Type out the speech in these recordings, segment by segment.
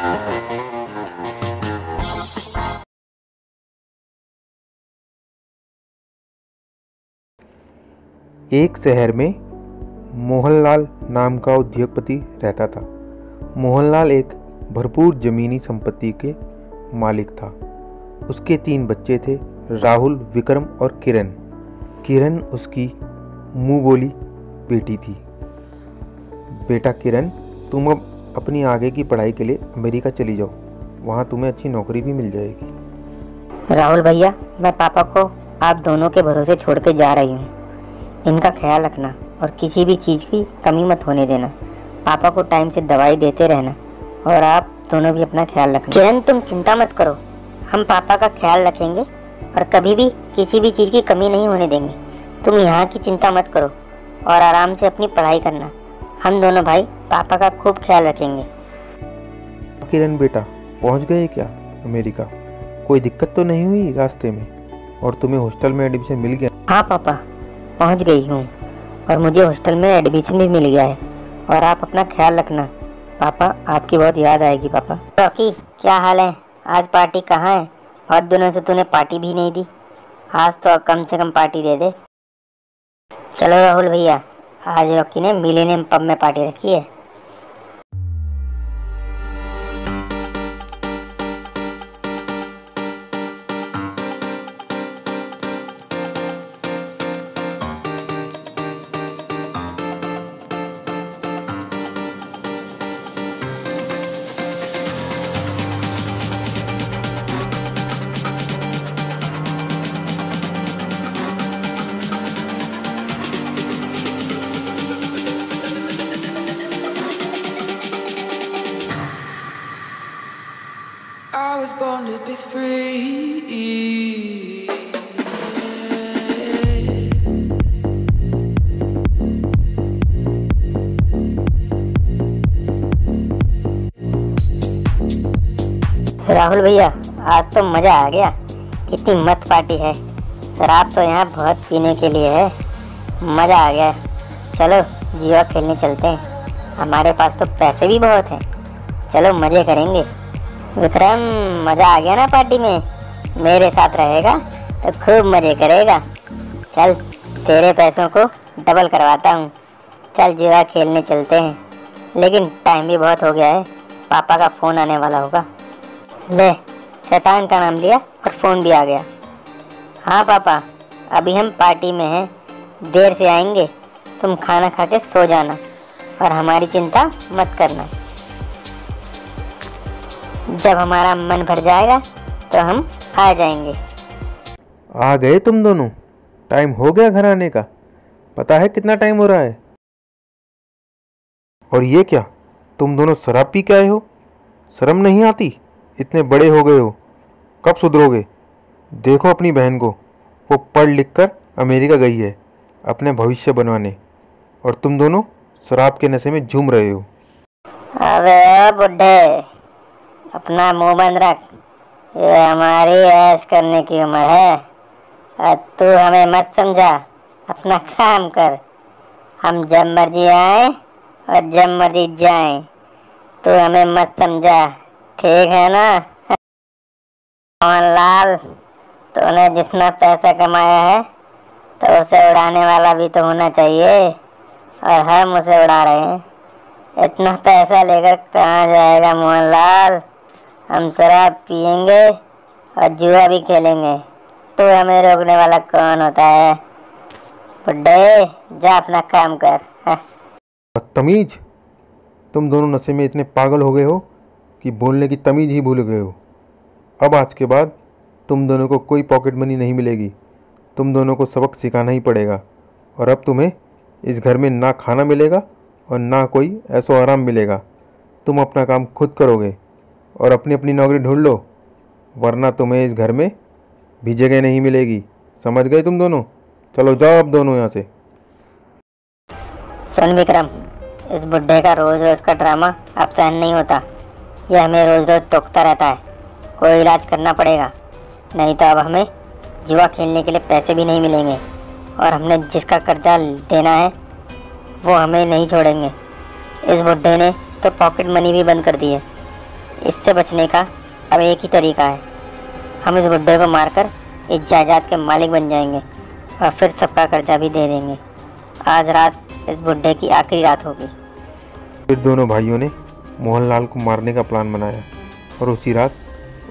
एक शहर में मोहनलाल नाम का उद्योगपति रहता था। मोहनलाल एक भरपूर जमीनी संपत्ति के मालिक था। उसके 3 बच्चे थे, राहुल, विक्रम और किरण। किरण उसकी मुंह बोली बेटी थी। बेटा किरण, तुम अब अपनी आगे की पढ़ाई के लिए अमेरिका चली जाओ, वहाँ तुम्हें अच्छी नौकरी भी मिल जाएगी। राहुल भैया, मैं पापा को आप दोनों के भरोसे छोड़ के जा रही हूँ। इनका ख्याल रखना और किसी भी चीज़ की कमी मत होने देना। पापा को टाइम से दवाई देते रहना और आप दोनों भी अपना ख्याल रखना। किरण, तुम चिंता मत करो, हम पापा का ख्याल रखेंगे और कभी भी किसी भी चीज़ की कमी नहीं होने देंगे। तुम यहाँ की चिंता मत करो और आराम से अपनी पढ़ाई करना। हम दोनों भाई पापा का खूब ख्याल रखेंगे। किरण बेटा, पहुँच गए क्या अमेरिका? कोई दिक्कत तो नहीं हुई रास्ते में? और तुम्हें हॉस्टल में एडमिशन मिल गया? हाँ पापा, पहुँच गई हूँ और मुझे हॉस्टल में एडमिशन भी मिल गया है। और आप अपना ख्याल रखना। पापा, आपकी बहुत याद आएगी। पापा। रॉकी, क्या हाल है? आज पार्टी कहाँ है? बहुत दिनों से तूने पार्टी भी नहीं दी। आज तो कम से कम पार्टी दे दे। चलो राहुल भैया, आज रॉकी ने मिलेनियम पब में पार्टी रखी है। I was born to be free. Rahul भैया, आज तो मज़ा आ गया। कितनी मस्त पार्टी है। शराब तो यहाँ बहुत पीने के लिए है। मज़ा आ गया। चलो जुआ खेलने चलते हैं। हमारे पास तो पैसे भी बहुत हैं। चलो मज़े करेंगे। विक्रम, मज़ा आ गया ना पार्टी में? मेरे साथ रहेगा तो खूब मज़े करेगा। चल, तेरे पैसों को डबल करवाता हूँ। चल जुआ खेलने चलते हैं। लेकिन टाइम भी बहुत हो गया है, पापा का फ़ोन आने वाला होगा। ले, शैतान का नाम लिया और फ़ोन भी आ गया। हाँ पापा, अभी हम पार्टी में हैं, देर से आएंगे। तुम खाना खा के सो जाना और हमारी चिंता मत करना। जब हमारा मन भर जाएगा तो हम आ जाएंगे। आ गए तुम दोनों? टाइम हो गया घर आने का? पता है कितना टाइम हो रहा है? और ये क्या, तुम दोनों शराब पी के आए हो? शर्म नहीं आती? इतने बड़े हो गए हो, कब सुधरोगे? देखो अपनी बहन को, वो पढ़ लिख कर अमेरिका गई है अपने भविष्य बनवाने, और तुम दोनों शराब के नशे में झूम रहे हो। अबे बुड्ढे, अपना मुंह बंद रख। ये हमारी ऐश करने की उम्र है और तू हमें मत समझा। अपना काम कर। हम जब मर्जी आए और जब मर्जी जाएं। तू हमें मत समझा, ठीक है ना? मोहनलाल, तूने जितना पैसा कमाया है तो उसे उड़ाने वाला भी तो होना चाहिए, और हम उसे उड़ा रहे हैं। इतना पैसा लेकर कहाँ जाएगा मोहनलाल? हम शराब पियेंगे और जुआ भी खेलेंगे। तो हमें रोकने वाला कौन होता है? बुड्ढे, जा अपना काम कर। बदतमीज, तुम दोनों नशे में इतने पागल हो गए हो कि बोलने की तमीज ही भूल गए हो। अब आज के बाद तुम दोनों को कोई पॉकेट मनी नहीं मिलेगी। तुम दोनों को सबक सिखाना ही पड़ेगा। और अब तुम्हें इस घर में ना खाना मिलेगा और ना कोई ऐसो आराम मिलेगा। तुम अपना काम खुद करोगे और अपनी अपनी नौकरी ढूंढ लो, वरना तुम्हें इस घर में भी जगह नहीं मिलेगी। समझ गए तुम दोनों? चलो जाओ अब दोनों यहाँ से। सुन विक्रम, इस बुड्ढे का रोज रोज का ड्रामा अब सहन नहीं होता। यह हमें रोज रोज टोकता रहता है। कोई इलाज करना पड़ेगा, नहीं तो अब हमें जुआ खेलने के लिए पैसे भी नहीं मिलेंगे, और हमने जिसका कर्जा देना है वो हमें नहीं छोड़ेंगे। इस बुड्ढे ने तो पॉकेट मनी भी बंद कर दी है। इससे बचने का अब एक ही तरीका है, हम इस बुड्ढे को मारकर इस जायदाद के मालिक बन जाएंगे और फिर सबका कर्जा भी दे देंगे। आज रात इस बुड्ढे की आखिरी रात होगी। फिर दोनों भाइयों ने मोहनलाल को मारने का प्लान बनाया और उसी रात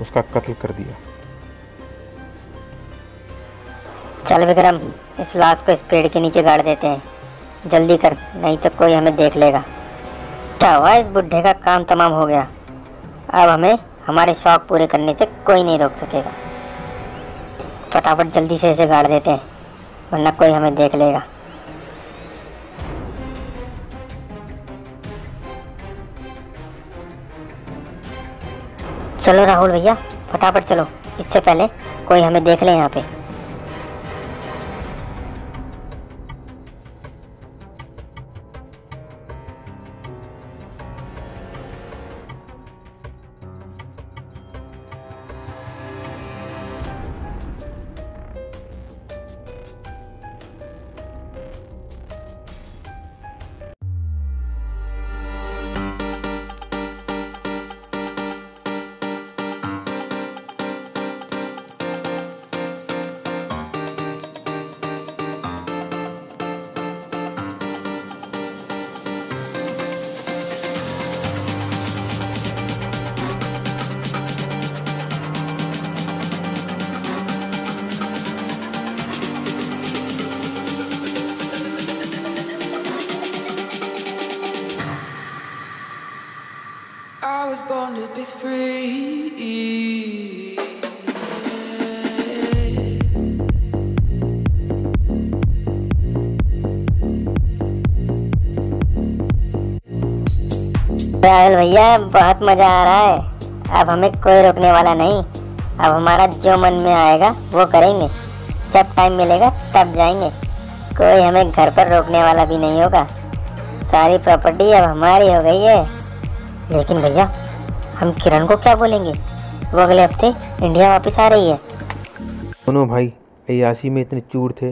उसका कत्ल कर दिया। चल विक्रम, इस लाश को इस पेड़ के नीचे गाड़ देते हैं, जल्दी कर, नहीं तो कोई हमें देख लेगा। अच्छा हुआ इस बुड्ढे का काम तमाम हो गया, अब हमें हमारे शौक पूरे करने से कोई नहीं रोक सकेगा। फटाफट जल्दी से इसे गाड़ देते हैं, वरना कोई हमें देख लेगा। चलो राहुल भैया, फटाफट चलो, इससे पहले कोई हमें देख ले यहाँ पे। I was born to be free. Rahul भैया, बहुत मजा आ रहा है। अब हमें कोई रोकने वाला नहीं, अब हमारा जो मन में आएगा वो करेंगे, जब टाइम मिलेगा तब जाएंगे, कोई हमें घर पर रोकने वाला भी नहीं होगा। सारी प्रॉपर्टी अब हमारी हो गई है। लेकिन भैया, हम किरण को क्या बोलेंगे? वो अगले हफ्ते इंडिया वापस आ रही है। दोनों भाई अय्याशी में इतने चूर थे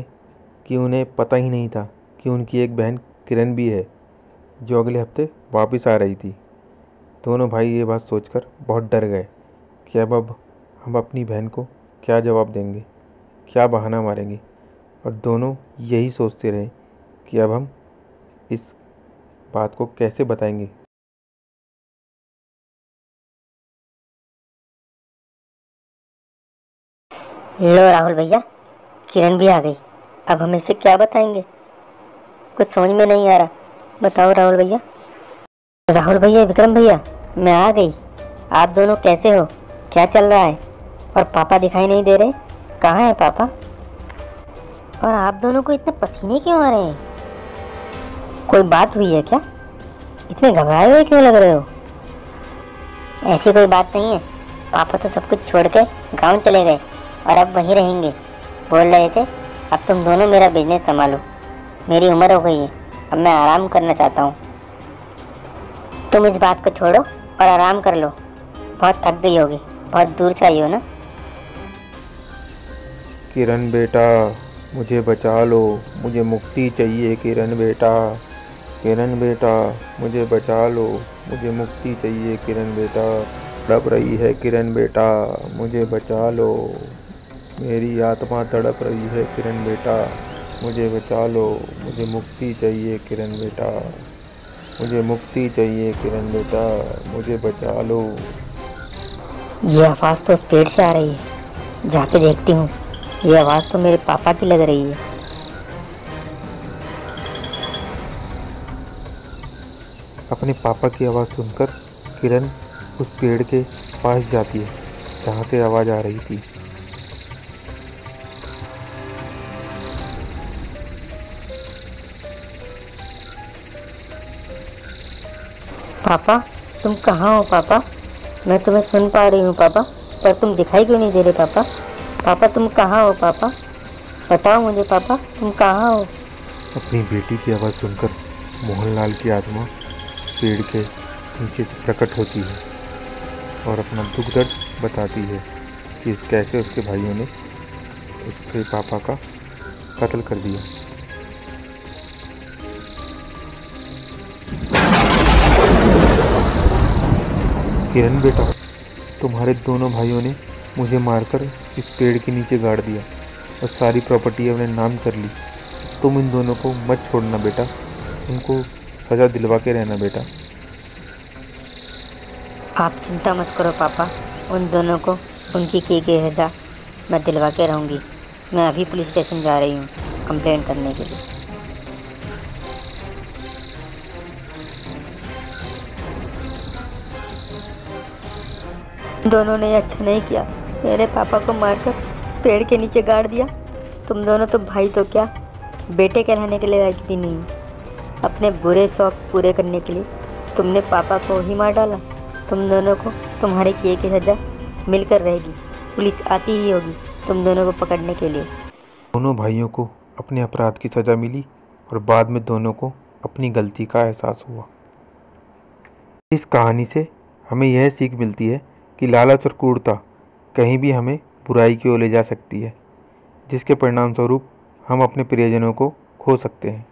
कि उन्हें पता ही नहीं था कि उनकी एक बहन किरण भी है जो अगले हफ्ते वापस आ रही थी। दोनों भाई ये बात सोचकर बहुत डर गए कि अब हम अपनी बहन को क्या जवाब देंगे, क्या बहाना मारेंगे, और दोनों यही सोचते रहे कि अब हम इस बात को कैसे बताएंगे। लो राहुल भैया, किरण भी आ गई, अब हम इसे क्या बताएंगे? कुछ समझ में नहीं आ रहा, बताओ राहुल भैया। राहुल भैया, विक्रम भैया, मैं आ गई। आप दोनों कैसे हो? क्या चल रहा है? और पापा दिखाई नहीं दे रहे, कहाँ है पापा? और आप दोनों को इतने पसीने क्यों आ रहे हैं? कोई बात हुई है क्या? इतने घबराए हुए क्यों लग रहे हो? ऐसी कोई बात नहीं है, पापा तो सब कुछ छोड़ के गाँव चले गए और अब वहीं रहेंगे। बोल रहे थे अब तुम दोनों मेरा बिजनेस संभालो, मेरी उम्र हो गई है, अब मैं आराम करना चाहता हूँ। तुम इस बात को छोड़ो और आराम कर लो, बहुत थक गई होगी, बहुत दूर से आई हो ना। किरण बेटा, मुझे बचा लो, मुझे मुक्ति चाहिए। किरण बेटा, किरण बेटा, मुझे बचा लो, मुझे मुक्ति चाहिए। किरण बेटा, तड़प रही है। किरण बेटा, मुझे बचा लो, मेरी आत्मा तड़प रही है। किरण बेटा, मुझे बचा लो, मुझे मुक्ति चाहिए। किरण बेटा, मुझे मुक्ति चाहिए। किरण बेटा, मुझे बचा लो। ये आवाज़ तो उस पेड़ से आ रही है, जाके देखती हूँ। ये आवाज़ तो मेरे पापा की लग रही है। अपने पापा की आवाज़ सुनकर किरण उस पेड़ के पास जाती है जहाँ से आवाज़ आ रही थी। पापा, तुम कहाँ हो पापा? मैं तुम्हें सुन पा रही हूँ पापा, पर तुम दिखाई क्यों नहीं दे रहे पापा? पापा, तुम कहाँ हो पापा? बताओ मुझे पापा, तुम कहाँ हो? अपनी बेटी की आवाज़ सुनकर मोहनलाल की आत्मा पेड़ के नीचे से प्रकट होती है और अपना दुख दर्द बताती है कि कैसे उसके भाइयों ने उसके पापा का कत्ल कर दिया। किरण बेटा, तुम्हारे दोनों भाइयों ने मुझे मारकर इस पेड़ के नीचे गाड़ दिया और सारी प्रॉपर्टी अपने नाम कर ली। तुम इन दोनों को मत छोड़ना बेटा, उनको सजा दिलवा के रहना बेटा। आप चिंता मत करो पापा, उन दोनों को उनकी की गई सजा मैं दिलवा के रहूँगी। मैं अभी पुलिस स्टेशन जा रही हूँ कंप्लेंट करने के लिए। दोनों ने अच्छा नहीं किया, मेरे पापा को मारकर पेड़ के नीचे गाड़ दिया। तुम दोनों तो भाई तो क्या, बेटे कहलाने के लिए लायक भी नहीं। अपने बुरे शौक पूरे करने के लिए तुमने पापा को ही मार डाला। तुम दोनों को तुम्हारे किए की सजा मिलकर रहेगी। पुलिस आती ही होगी तुम दोनों को पकड़ने के लिए। दोनों भाइयों को अपने अपराध की सजा मिली और बाद में दोनों को अपनी गलती का एहसास हुआ। इस कहानी से हमें यह सीख मिलती है कि लालच और क्रूरता कहीं भी हमें बुराई की ओर ले जा सकती है, जिसके परिणाम स्वरूप हम अपने प्रियजनों को खो सकते हैं।